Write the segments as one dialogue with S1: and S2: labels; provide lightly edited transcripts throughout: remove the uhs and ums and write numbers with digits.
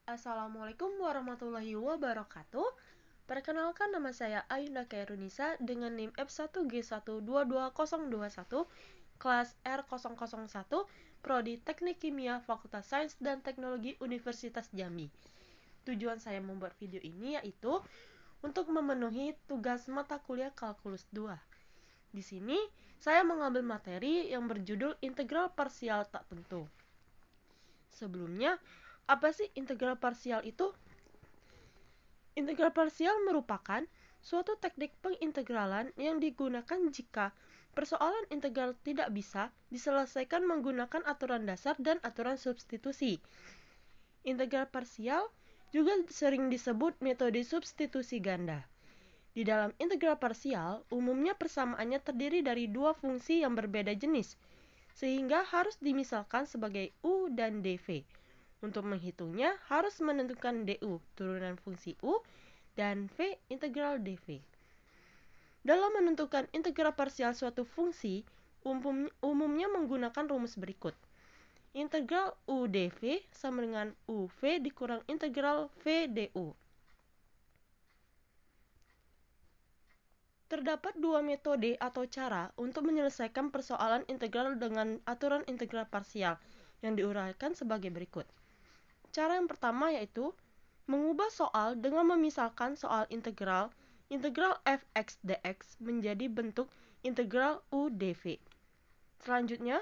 S1: Assalamualaikum warahmatullahi wabarakatuh. Perkenalkan, nama saya Ayunda Kairunisa dengan NIM F1G1222021 kelas R001 Prodi Teknik Kimia Fakultas Sains dan Teknologi Universitas Jambi. Tujuan saya membuat video ini yaitu untuk memenuhi tugas mata kuliah Kalkulus 2. Di sini saya mengambil materi yang berjudul integral parsial tak tentu. Sebelumnya, apa sih integral parsial itu? Integral parsial merupakan suatu teknik pengintegralan yang digunakan jika persoalan integral tidak bisa diselesaikan menggunakan aturan dasar dan aturan substitusi. Integral parsial juga sering disebut metode substitusi ganda. Di dalam integral parsial, umumnya persamaannya terdiri dari dua fungsi yang berbeda jenis, sehingga harus dimisalkan sebagai U dan dv. Untuk menghitungnya, harus menentukan du, turunan fungsi U, dan v, integral dv. Dalam menentukan integral parsial suatu fungsi, umumnya menggunakan rumus berikut. Integral U dv sama dengan UV dikurang integral V du. Terdapat dua metode atau cara untuk menyelesaikan persoalan integral dengan aturan integral parsial yang diuraikan sebagai berikut. Cara yang pertama yaitu mengubah soal dengan memisahkan soal integral fx dx menjadi bentuk integral u dv. Selanjutnya,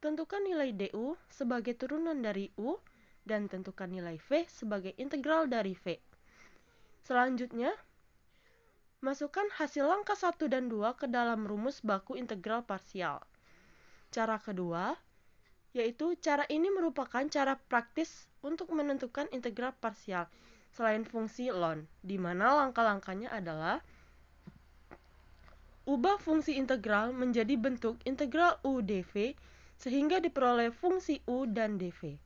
S1: tentukan nilai du sebagai turunan dari u dan tentukan nilai v sebagai integral dari v. Selanjutnya, masukkan hasil langkah 1 dan 2 ke dalam rumus baku integral parsial. Cara kedua, yaitu cara ini merupakan cara praktis untuk menentukan integral parsial selain fungsi ln, di mana langkah-langkahnya adalah ubah fungsi integral menjadi bentuk integral u dv sehingga diperoleh fungsi u dan dv.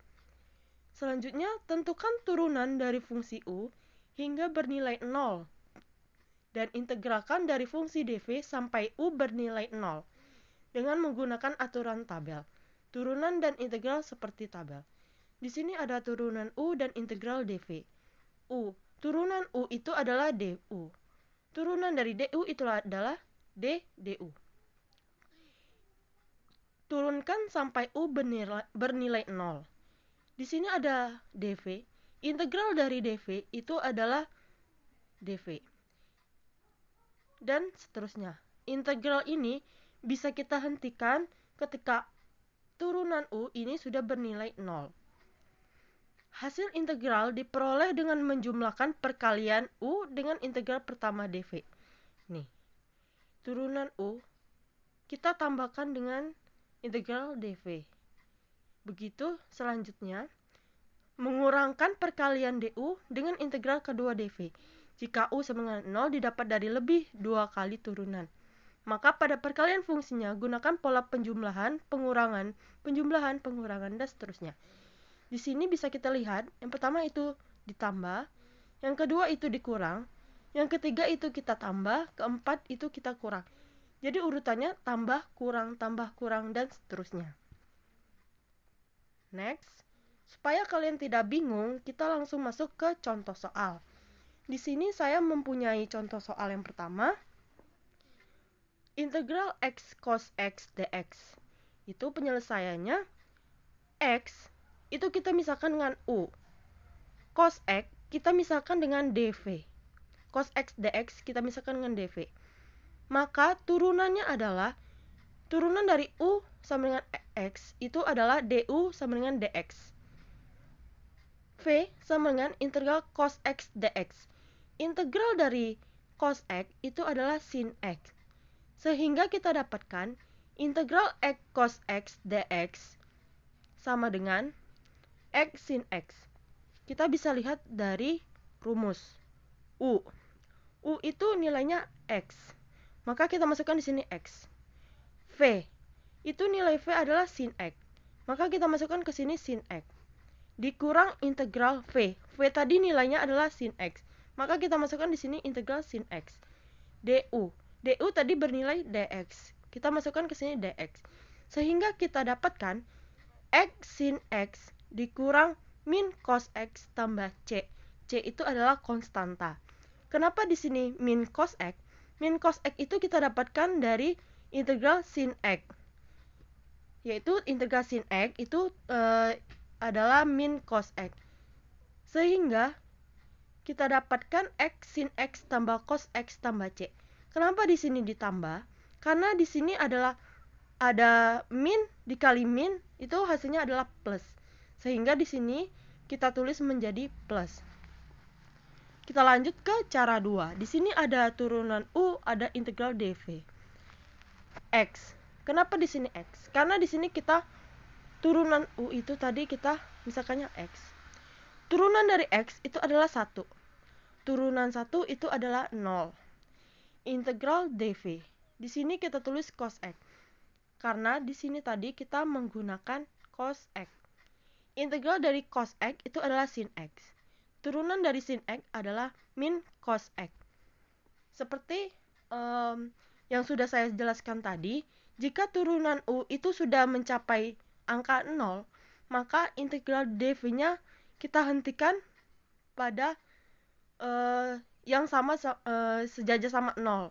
S1: Selanjutnya, tentukan turunan dari fungsi u hingga bernilai 0 dan integralkan dari fungsi dv sampai u bernilai 0 dengan menggunakan aturan tabel. Turunan dan integral seperti tabel. Di sini ada turunan u dan integral dv. Turunan u itu adalah du. Turunan dari du itu adalah du. Turunkan sampai u bernilai 0. Di sini ada dv. Integral dari dv itu adalah dv. Dan seterusnya. Integral ini bisa kita hentikan ketika turunan u ini sudah bernilai 0. Hasil integral diperoleh dengan menjumlahkan perkalian u dengan integral pertama dv. Nih, turunan u kita tambahkan dengan integral dv. Begitu selanjutnya, mengurangkan perkalian du dengan integral kedua dv. Jika u sama dengan 0 didapat dari lebih 2 kali turunan, maka pada perkalian fungsinya gunakan pola penjumlahan, pengurangan, penjumlahan, pengurangan, dan seterusnya. Di sini bisa kita lihat, yang pertama itu ditambah, yang kedua itu dikurang, yang ketiga itu kita tambah, keempat itu kita kurang. Jadi urutannya tambah, kurang, dan seterusnya. Next, supaya kalian tidak bingung, kita langsung masuk ke contoh soal. Di sini saya mempunyai contoh soal yang pertama. Integral x cos x dx. Itu penyelesaiannya x itu kita misalkan dengan u. Cos x kita misalkan dengan dv. Cos x dx kita misalkan dengan dv. Maka turunannya adalah turunan dari u sama dengan x itu adalah du sama dengan dx. V sama dengan integral cos x dx. Integral dari cos x itu adalah sin x. Sehingga kita dapatkan integral x cos x dx sama dengan x sin x. Kita bisa lihat dari rumus u. U itu nilainya x. Maka kita masukkan di sini x. V itu nilai v adalah sin x. Maka kita masukkan ke sini sin x. Dikurang integral v. V tadi nilainya adalah sin x. Maka kita masukkan di sini integral sin x. Du. Du tadi bernilai dx. Kita masukkan ke sini dx. Sehingga kita dapatkan x sin x dikurang min cos X tambah C. C itu adalah konstanta. Kenapa di sini min cos X? Min cos X itu kita dapatkan dari integral sin X. Yaitu integral sin X itu adalah min cos X. Sehingga kita dapatkan X sin X tambah cos X tambah C. Kenapa di sini ditambah? Karena di sini adalah ada min dikali min, itu hasilnya adalah plus. Sehingga di sini kita tulis menjadi plus. Kita lanjut ke cara 2. Di sini ada turunan U, ada integral dv. X. Kenapa di sini X? Karena di sini kita turunan U itu tadi kita misalkannya X. Turunan dari X itu adalah 1. Turunan 1 itu adalah 0. Integral dv. Di sini kita tulis cos X. Karena di sini tadi kita menggunakan cos X. Integral dari cos X itu adalah sin X. Turunan dari sin X adalah min cos X. Seperti yang sudah saya jelaskan tadi, jika turunan U itu sudah mencapai angka 0, maka integral dv-nya kita hentikan pada yang sama sejajar sama 0.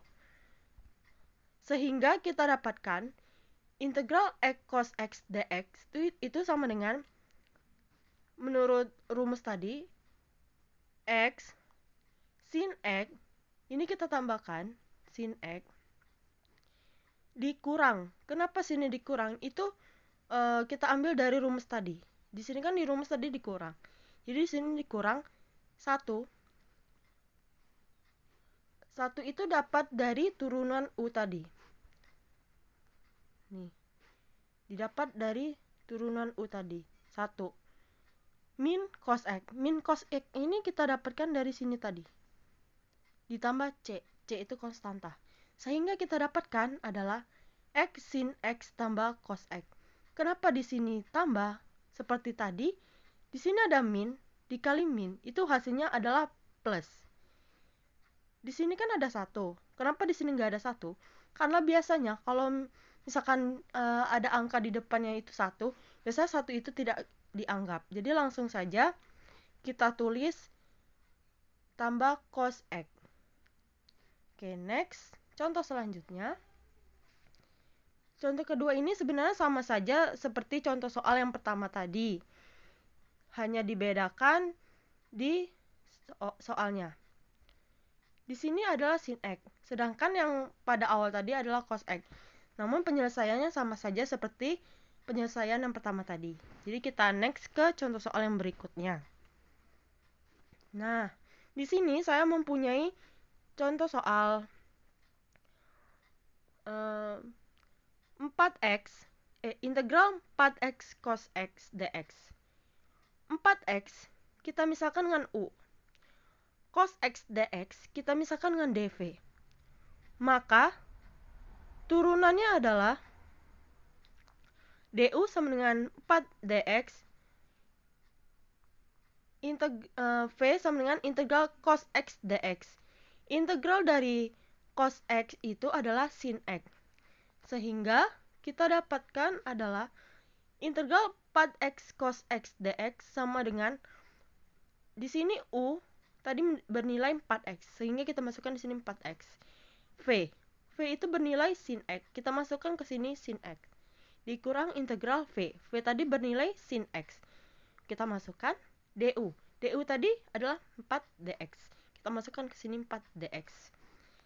S1: Sehingga kita dapatkan integral X cos X dx itu sama dengan, menurut rumus tadi, X sin X, ini kita tambahkan sin X dikurang. Kenapa sini dikurang? Itu kita ambil dari rumus tadi. Di sini kan di rumus tadi dikurang. Jadi di sini dikurang 1. 1 itu dapat dari turunan U tadi. Nih. Didapat dari turunan U tadi. 1. Min cos X. Min cos X ini kita dapatkan dari sini tadi. Ditambah C. C itu konstanta. Sehingga kita dapatkan adalah X sin X tambah cos X. Kenapa di sini tambah? Seperti tadi, di sini ada min dikali min, itu hasilnya adalah plus. Di sini kan ada 1. Kenapa di sini nggak ada 1? Karena biasanya kalau misalkan ada angka di depannya itu 1, biasanya 1 itu tidak dianggap. Jadi langsung saja kita tulis tambah cos X. Oke, next. Contoh selanjutnya. Contoh kedua ini sebenarnya sama saja seperti contoh soal yang pertama tadi. Hanya dibedakan di soalnya. Di sini adalah sin X, sedangkan yang pada awal tadi adalah cos X. Namun penyelesaiannya sama saja seperti penyelesaian yang pertama tadi. Jadi kita next ke contoh soal yang berikutnya. Nah, di sini saya mempunyai contoh soal 4x integral 4x cos X dx. 4x kita misalkan dengan U. Cos X dx kita misalkan dengan dv. Maka turunannya adalah du sama dengan 4 dx v sama dengan integral cos X dx. Integral dari cos X itu adalah sin X. Sehingga kita dapatkan adalah integral 4x cos X dx sama dengan, di sini U tadi bernilai 4x, sehingga kita masukkan di sini 4x. V itu bernilai sin X, kita masukkan ke sini sin X. Dikurang integral V tadi bernilai sin X. Kita masukkan du. Du tadi adalah 4 dx. Kita masukkan ke sini 4 dx.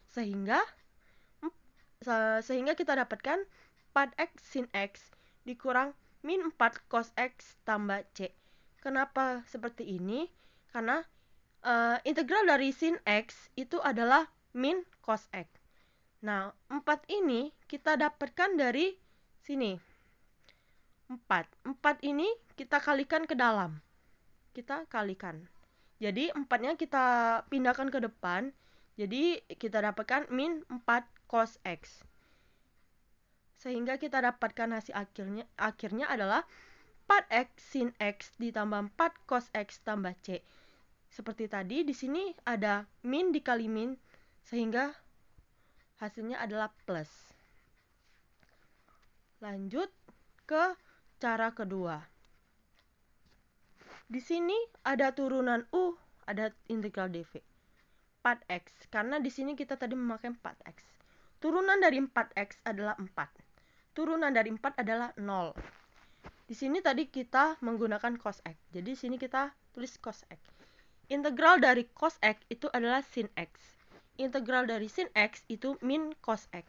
S1: Sehingga kita dapatkan 4x sin X dikurang min 4 cos X tambah C. Kenapa seperti ini? Karena integral dari sin X itu adalah min cos X. Nah, 4 ini kita dapatkan dari sini. 4 ini kita kalikan ke dalam. Kita kalikan. Jadi 4-nya kita pindahkan ke depan. Jadi kita dapatkan min 4 cos X. Sehingga kita dapatkan hasil akhirnya adalah 4x sin X ditambah 4 cos X tambah C. Seperti tadi, di sini ada min dikali min, sehingga hasilnya adalah plus. Lanjut ke cara kedua. Di sini ada turunan U, ada integral dv. 4x, karena di sini kita tadi memakai 4x. Turunan dari 4x adalah 4. Turunan dari 4 adalah 0. Di sini tadi kita menggunakan cos x. Jadi di sini kita tulis cos x. Integral dari cos x itu adalah sin x. Integral dari sin x itu min cos x.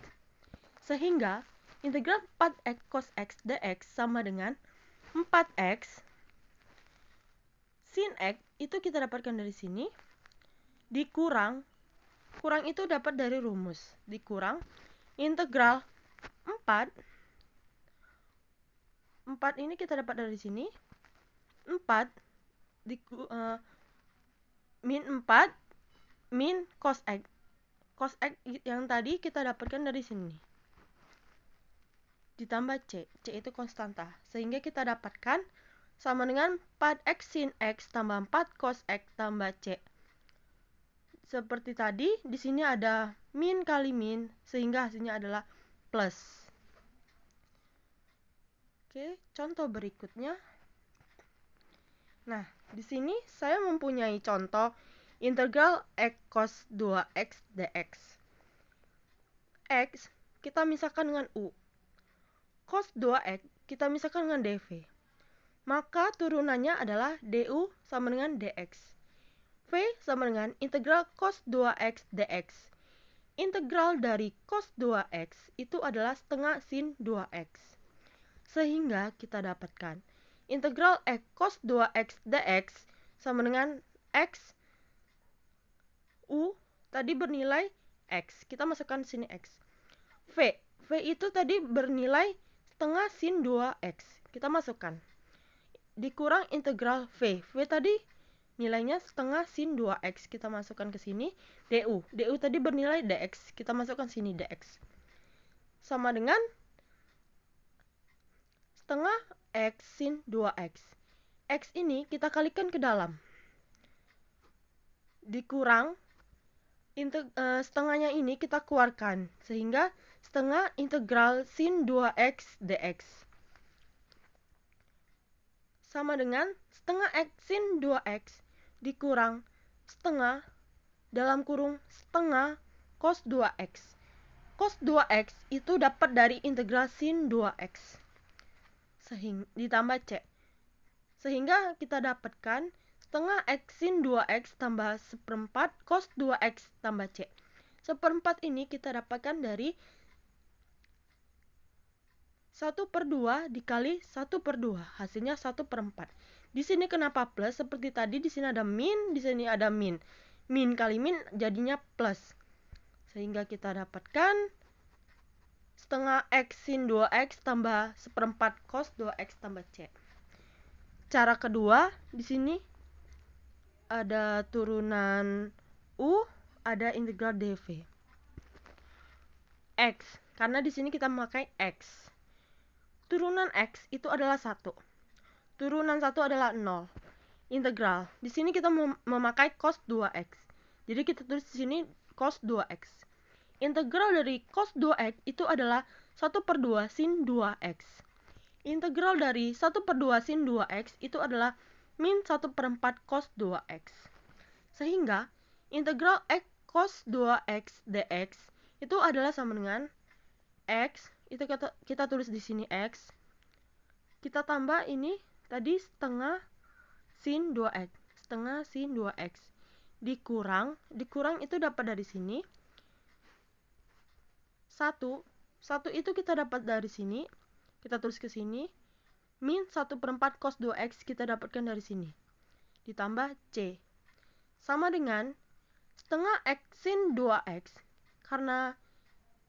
S1: Sehingga integral 4x cos x dx sama dengan 4x sin x itu kita dapatkan dari sini dikurang itu dapat dari rumus, dikurang integral 4 ini kita dapat dari sini 4 min 4 min cos x. Cos x yang tadi kita dapatkan dari sini ditambah c itu konstanta, sehingga kita dapatkan sama dengan 4x sin x tambah 4 cos x tambah c. Seperti tadi, di sini ada min kali min, sehingga hasilnya adalah plus. Oke, contoh berikutnya. Nah, di sini saya mempunyai contoh integral x cos 2x dx. X kita misahkan dengan U. Cos 2x kita misahkan dengan dv. Maka turunannya adalah du sama dengan dx. V sama dengan integral cos 2x dx. Integral dari cos 2x itu adalah setengah sin 2x. Sehingga kita dapatkan integral x cos 2x dx sama dengan x u tadi bernilai x. Kita masukkan sini x. V itu tadi bernilai setengah sin 2x. Kita masukkan. Dikurang integral V tadi nilainya setengah sin 2x, kita masukkan ke sini. Du tadi bernilai dx, kita masukkan sini dx. Sama dengan setengah x sin 2x. X ini kita kalikan ke dalam. Dikurang setengahnya ini kita keluarkan, sehingga setengah integral sin 2x dx. Sama dengan setengah x sin 2x dikurang setengah dalam kurung setengah cos 2x. Cos 2x itu dapat dari integral sin 2x. Sehingga ditambah c. Sehingga kita dapatkan setengah x sin 2x tambah seperempat cos 2x tambah c. Seperempat ini kita dapatkan dari 1/2 dikali 1/2, hasilnya 1/4. Di sini kenapa plus? Seperti tadi di sini ada min, di sini ada min. Min kali min jadinya plus. Sehingga kita dapatkan setengah x sin 2x tambah seperempat cos 2x tambah c. Cara kedua, di sini ada turunan u, ada integral dv. X, karena di sini kita memakai x. Turunan x itu adalah 1. Turunan 1 adalah 0. Integral. Di sini kita memakai cos 2x. Jadi kita tulis di sini cos 2x. Integral dari cos 2x itu adalah 1/2 sin 2x. Integral dari 1/2 sin 2x itu adalah min 1/4 cos 2x. Sehingga integral x cos 2x dx itu adalah sama dengan x, itu kita tulis di sini x. Kita tambah ini tadi setengah sin 2x. Setengah sin 2x. Dikurang itu dapat dari sini. 1 itu kita dapat dari sini. Kita tulis ke sini. Min 1/4 cos 2x kita dapatkan dari sini. Ditambah c. Sama dengan setengah x sin 2x. Karena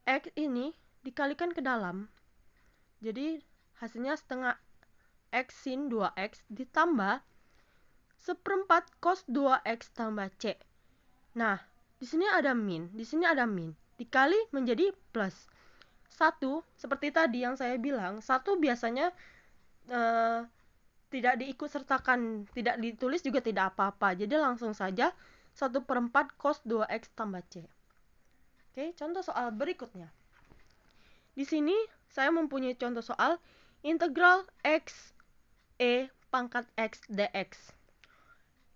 S1: x ini dikalikan ke dalam. Jadi hasilnya setengah x sin 2x ditambah seperempat cos 2x tambah c. Nah, di sini ada min, dikali menjadi plus. 1, seperti tadi yang saya bilang, 1 biasanya tidak diikut sertakan, tidak ditulis juga tidak apa-apa. Jadi langsung saja 1/4 cos 2x tambah c. Oke, contoh soal berikutnya. Di sini saya mempunyai contoh soal integral x e pangkat x dx.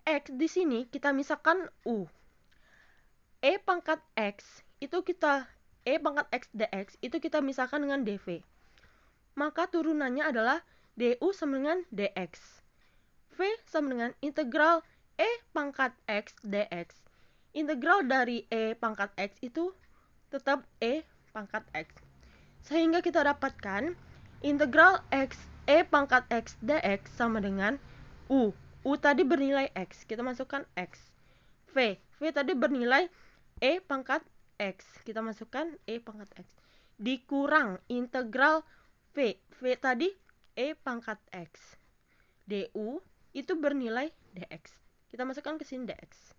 S1: X di sini kita misalkan U. E pangkat X itu kita E pangkat X dx itu kita misalkan dengan dv. Maka turunannya adalah du sama dengan dx. V sama dengan integral E pangkat X dx. Integral dari E pangkat X itu tetap E pangkat X. Sehingga kita dapatkan integral X E pangkat X dx sama dengan U. U tadi bernilai X, kita masukkan X. V tadi bernilai E pangkat X, kita masukkan E pangkat X. Dikurang integral V tadi E pangkat X. Du itu bernilai dx. Kita masukkan ke sini dx.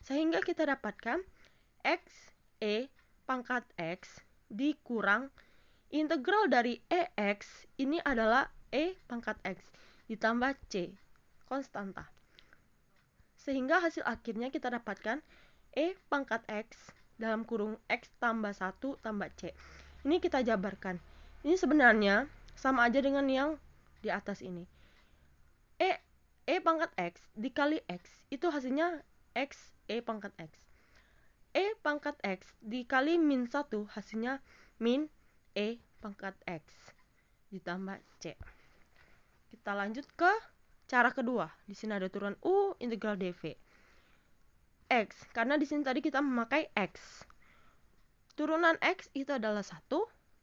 S1: Sehingga kita dapatkan X E pangkat X dikurang integral dari EX ini adalah E pangkat X ditambah C, konstanta. Sehingga hasil akhirnya kita dapatkan E pangkat X dalam kurung X tambah 1 tambah C. Ini kita jabarkan. Ini sebenarnya sama aja dengan yang di atas ini. E pangkat X dikali X itu hasilnya X E pangkat X. E pangkat X dikali min 1 hasilnya min E pangkat X ditambah C. Kita lanjut ke cara kedua. Di sini ada turunan U integral dv. X, karena di sini tadi kita memakai X. Turunan X itu adalah 1,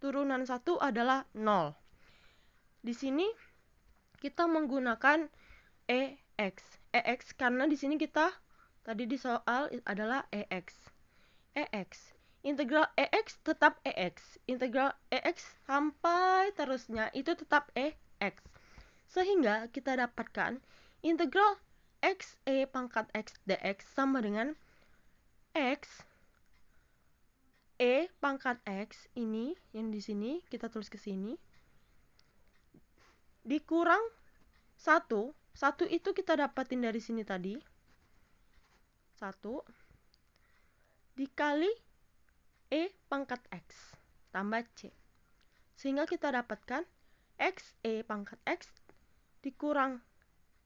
S1: turunan 1 adalah 0. Di sini kita menggunakan EX. EX karena di sini kita tadi di soal adalah EX. EX. Integral EX tetap EX. Integral EX sampai terusnya itu tetap EX. Sehingga kita dapatkan integral X E pangkat X dx sama dengan X E pangkat X ini yang di sini kita tulis ke sini dikurang 1. 1 itu kita dapatin dari sini tadi. 1 dikali E pangkat X tambah C. Sehingga kita dapatkan X E pangkat X dikurang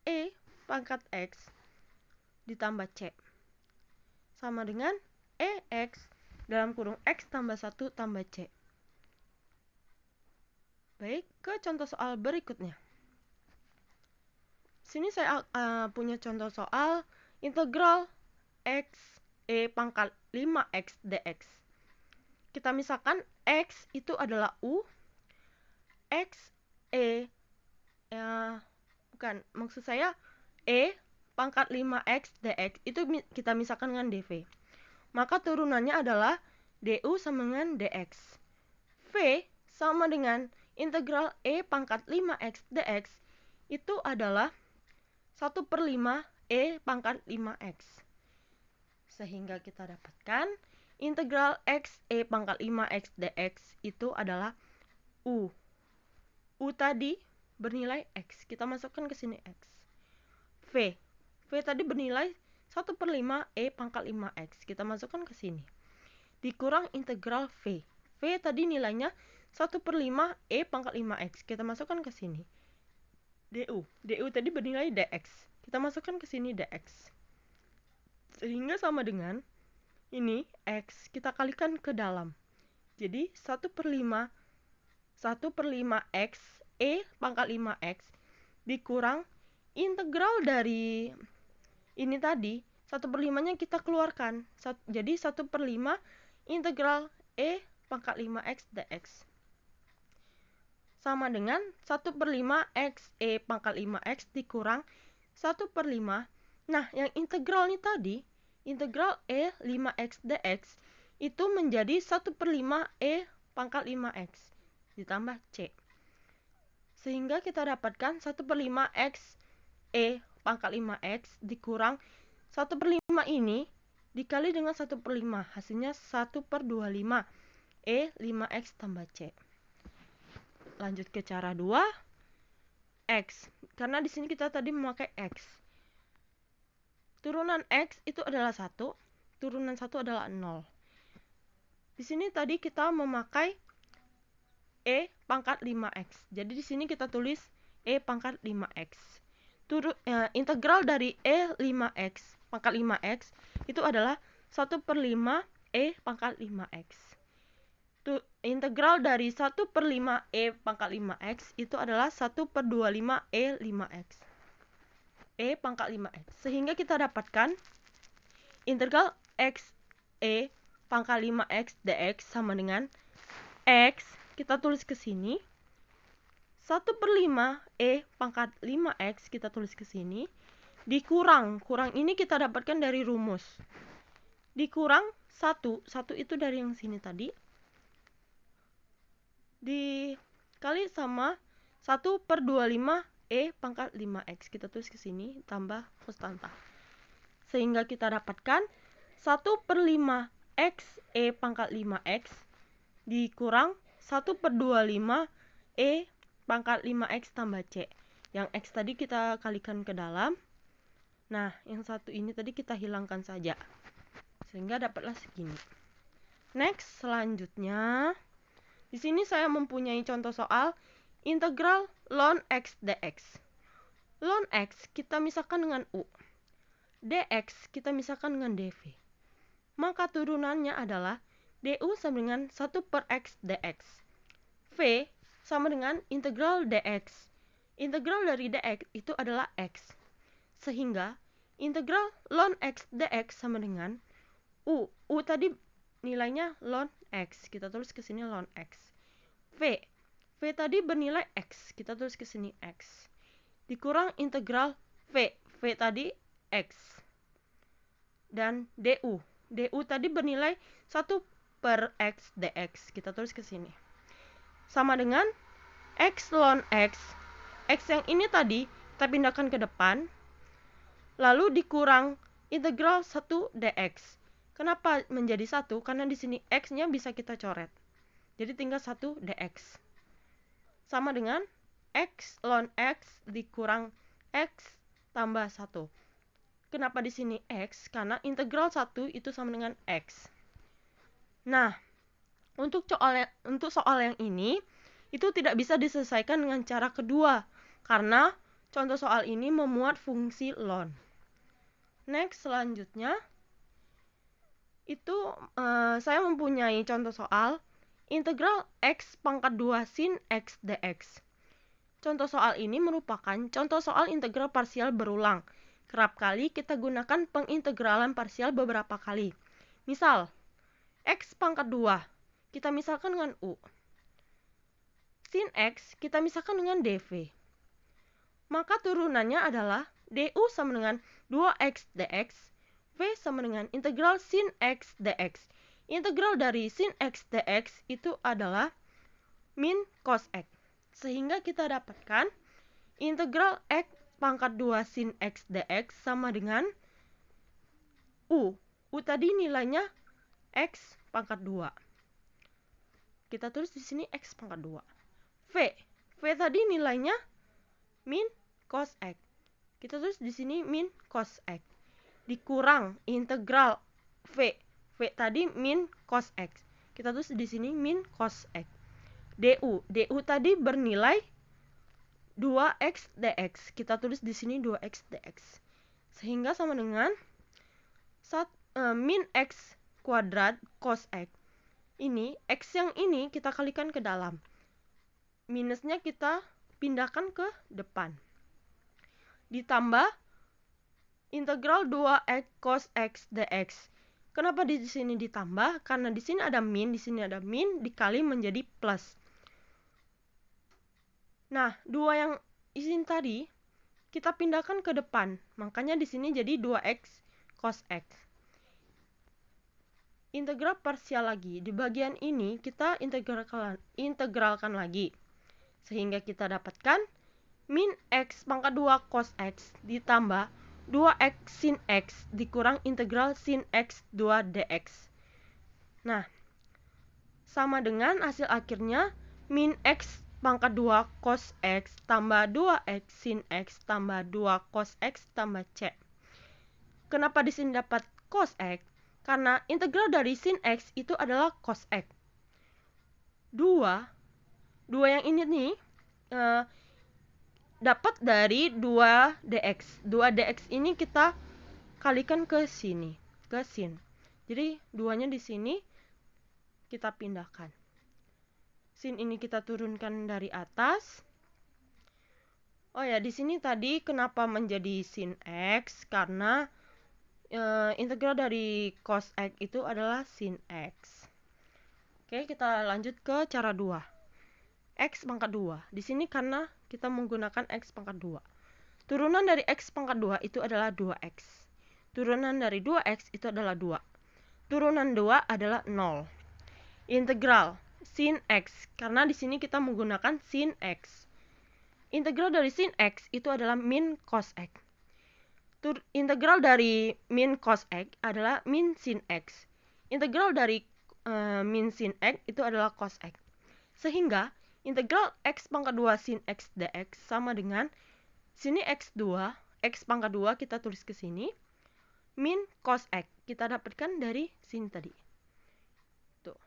S1: E pangkat X ditambah C sama dengan EX dalam kurung X tambah 1 tambah C. Baik, ke contoh soal berikutnya. Sini saya punya contoh soal integral X E pangkat 5X dx. Kita misalkan X itu adalah U, X E maksud saya E pangkat 5X dx itu kita misalkan dengan dv. Maka turunannya adalah du sama dengan dx. V sama dengan integral E pangkat 5X dx itu adalah 1/5 E pangkat 5X. Sehingga kita dapatkan integral X E pangkat 5X dx itu adalah U. U tadi bernilai X. Kita masukkan ke sini X. V tadi bernilai 1/5 E pangkat 5X. Kita masukkan ke sini. Dikurang integral V. V tadi nilainya 1/5 E pangkat 5X. Kita masukkan ke sini. Du tadi bernilai dx. Kita masukkan ke sini dx. Sehingga sama dengan ini X kita kalikan ke dalam. Jadi 1/5 X E pangkat 5X dikurang integral dari ini tadi 1/5-nya kita keluarkan. Jadi 1/5 integral E pangkat 5X dx sama dengan 1/5 X E pangkat 5X dikurang 1/5. Nah, yang integral ini tadi, integral E 5X dx itu menjadi 1/5 E pangkat 5X ditambah C. Sehingga kita dapatkan 1/5 X E pangkat 5X dikurang 1/5 ini dikali dengan 1/5. Hasilnya 1/25 E 5X tambah C. Lanjut ke cara 2. X. Karena di sini kita tadi memakai X. Turunan X itu adalah 1. Turunan 1 adalah 0. Di sini tadi kita memakai E pangkat 5X. Jadi di sini kita tulis E pangkat 5X. integral dari E5x pangkat 5x itu adalah 1/5 E pangkat 5x. Integral dari 1/5 E pangkat 5x itu adalah 1/25 E5x. E pangkat 5x. Sehingga kita dapatkan integral x E pangkat 5x dx sama dengan x, kita tulis ke sini, 1/5 E pangkat 5x kita tulis ke sini, dikurang, kurang ini kita dapatkan dari rumus. Dikurang 1 itu dari yang sini tadi, dikali sama 1/25 E pangkat 5x. Kita tulis ke sini, tambah konstanta. Sehingga kita dapatkan 1/5 x E pangkat 5x dikurang 1/25 E pangkat 5x tambah C. Yang X tadi kita kalikan ke dalam. Nah, yang satu ini tadi kita hilangkan saja. Sehingga dapatlah segini. Next, selanjutnya. Di sini saya mempunyai contoh soal integral ln x dx. Ln x kita misahkan dengan U. Dx kita misahkan dengan dv. Maka turunannya adalah du sama dengan 1/x dx. V sama dengan integral dx. Integral dari dx itu adalah x. Sehingga integral ln x dx sama dengan U. U tadi nilainya ln x. Kita tulis ke sini ln x. V. V tadi bernilai x. Kita tulis ke sini x. Dikurang integral V. V tadi x. Dan du. Du tadi bernilai 1/x dx. Kita tulis ke sini. Sama dengan x ln x. X yang ini tadi kita pindahkan ke depan. Lalu dikurang integral 1 dx. Kenapa menjadi 1? Karena di sini x-nya bisa kita coret. Jadi tinggal 1 dx. Sama dengan x ln x dikurang x tambah 1. Kenapa di sini x? Karena integral 1 itu sama dengan x. Nah, untuk soal yang ini, itu tidak bisa diselesaikan dengan cara kedua. Karena contoh soal ini memuat fungsi ln. Next, selanjutnya. Itu saya mempunyai contoh soal integral x pangkat 2 sin x dx. Contoh soal ini merupakan contoh soal integral parsial berulang. Kerap kali kita gunakan pengintegralan parsial beberapa kali. Misal, x pangkat 2 kita misalkan dengan U. Sin x kita misalkan dengan dv. Maka turunannya adalah du sama dengan 2x dx. V sama dengan integral sin x dx. Integral dari sin x dx itu adalah min cos x. Sehingga kita dapatkan integral x pangkat 2 sin x dx sama dengan U. U tadi nilainya x pangkat 2. Kita tulis di sini x pangkat 2. V. V tadi nilainya min cos x. Kita tulis di sini min cos x. Dikurang integral V. V tadi min cos x. Kita tulis di sini min cos x. Du. Du tadi bernilai 2x dx. Kita tulis di sini 2x dx. Sehingga sama dengan min x kuadrat cos x. Ini, x yang ini kita kalikan ke dalam. Minusnya kita pindahkan ke depan. Ditambah integral 2x cos x dx. Kenapa di sini ditambah? Karena di sini ada min, dikali menjadi plus. Nah, 2 yang isin tadi kita pindahkan ke depan. Makanya di sini jadi 2x cos x. Integral parsial lagi. Di bagian ini kita integralkan lagi. Sehingga kita dapatkan min x pangkat 2 cos x ditambah 2x sin x dikurang integral sin x 2 dx. Nah, sama dengan hasil akhirnya min x pangkat 2 cos x tambah 2x sin x tambah 2 cos x tambah c. Kenapa di sini dapat cos x? Karena integral dari sin x itu adalah cos x. 2 yang ini nih, dapat dari 2 dx. 2 dx ini kita kalikan ke sini, ke sin. Jadi 2-nya di sini kita pindahkan. Sin ini kita turunkan dari atas. Oh ya, di sini tadi kenapa menjadi sin x? Karena integral dari cos x itu adalah sin x. Oke, kita lanjut ke cara 2. X pangkat 2. Di sini karena kita menggunakan X pangkat 2. Turunan dari X pangkat 2 itu adalah 2X. Turunan dari 2X itu adalah 2. Turunan 2 adalah 0. Integral sin X. Karena di sini kita menggunakan sin X. Integral dari sin X itu adalah min cos X. Integral dari min cos X adalah min sin X. Integral dari min sin X itu adalah cos X. Sehingga integral x pangkat 2 sin x dx sama dengan sini x2, x pangkat 2 kita tulis ke sini, min cos x kita dapatkan dari sin tadi. Tuh.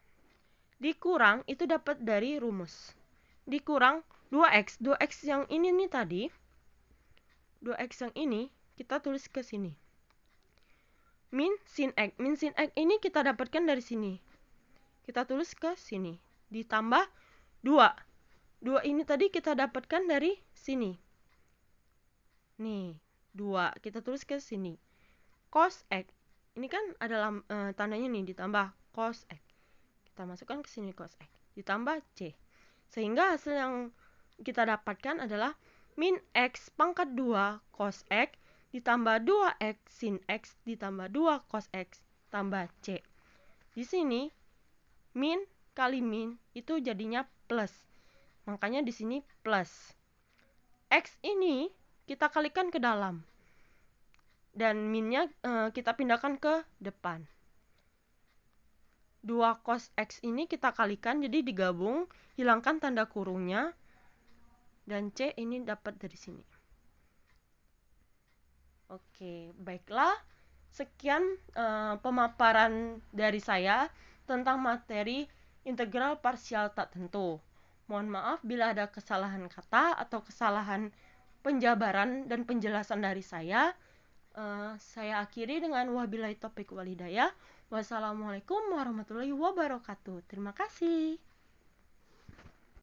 S1: Dikurang itu dapat dari rumus. Dikurang 2x. 2x yang ini nih tadi. 2x yang ini kita tulis ke sini. Min sin x. Min sin x ini kita dapatkan dari sini. Kita tulis ke sini. Ditambah 2. 2 ini tadi kita dapatkan dari sini. Nih, 2 kita tulis ke sini. Cos X. Ini kan adalah tandanya nih ditambah cos X. Kita masukkan ke sini cos X. Ditambah C. Sehingga hasil yang kita dapatkan adalah min X pangkat 2 cos X ditambah 2X sin X ditambah 2 cos X tambah C. Di sini min kali min itu jadinya plus. Makanya di sini plus. X ini kita kalikan ke dalam. Dan minnya kita pindahkan ke depan. 2 cos X ini kita kalikan, jadi digabung, hilangkan tanda kurungnya. Dan C ini dapat dari sini. Oke, baiklah. Sekian pemaparan dari saya tentang materi integral parsial tak tentu. Mohon maaf bila ada kesalahan kata atau kesalahan penjabaran dan penjelasan dari saya. Saya akhiri dengan wabillahi taufiq wal hidayah. Wassalamualaikum warahmatullahi wabarakatuh. Terima kasih.